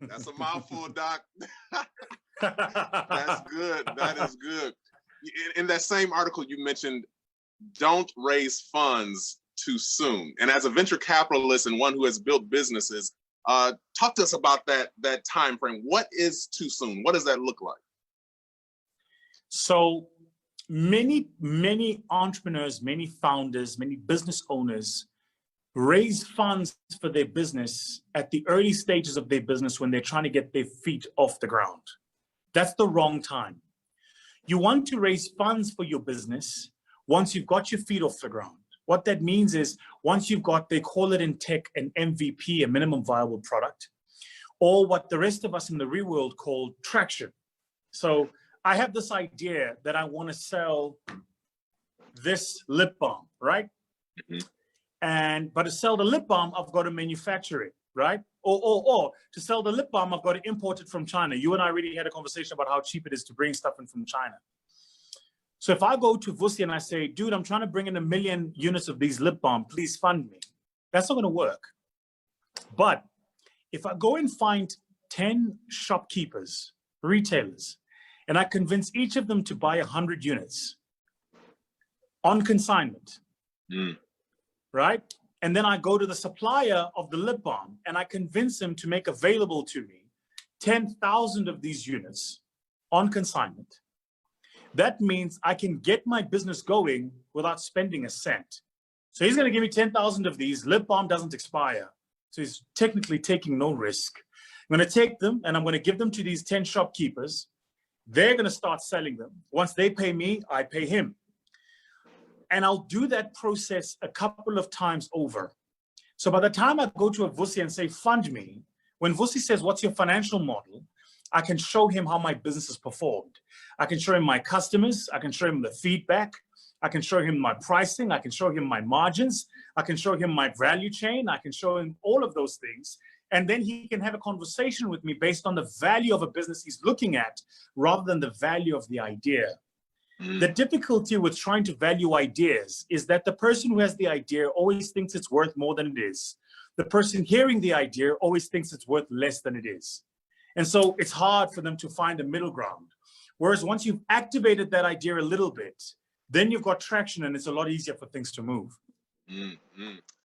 That's a mouthful, Doc. That's good. That is good. In that same article, you mentioned don't raise funds too soon. And as a venture capitalist and one who has built businesses, talk to us about that time frame. What is too soon? What does that look like? So many entrepreneurs, many founders, many business owners raise funds for their business at the early stages of their business when they're trying to get their feet off the ground. That's the wrong time. You want to raise funds for your business once you've got your feet off the ground. What that means is once you've got, they call it in tech, an MVP, a minimum viable product, or what the rest of us in the real world call traction. So I have this idea that I want to sell this lip balm, right? Mm-hmm. But to sell the lip balm, I've got to manufacture it, right? Or to sell the lip balm, I've got to import it from China. You and I already had a conversation about how cheap it is to bring stuff in from China. So if I go to Vusi and I say, dude, I'm trying to bring in 1 million units of these lip balm, please fund me. That's not going to work. But if I go and find 10 shopkeepers, retailers, and I convince each of them to buy 100 units on consignment, right? And then I go to the supplier of the lip balm and I convince him to make available to me 10,000 of these units on consignment. That means I can get my business going without spending a cent. So he's going to give me 10,000 of these. Lip balm doesn't expire. So he's technically taking no risk. I'm going to take them and I'm going to give them to these 10 shopkeepers. They're going to start selling them. Once they pay me, I pay him. And I'll do that process a couple of times over. So by the time I go to a Vusi and say, fund me, when Vusi says, what's your financial model? I can show him how my business has performed. I can show him my customers. I can show him the feedback. I can show him my pricing. I can show him my margins. I can show him my value chain. I can show him all of those things. And then he can have a conversation with me based on the value of a business he's looking at rather than the value of the idea. The difficulty with trying to value ideas is that the person who has the idea always thinks it's worth more than it is. The person hearing the idea always thinks it's worth less than it is. And so it's hard for them to find a middle ground. Whereas once you've activated that idea a little bit, then you've got traction and it's a lot easier for things to move.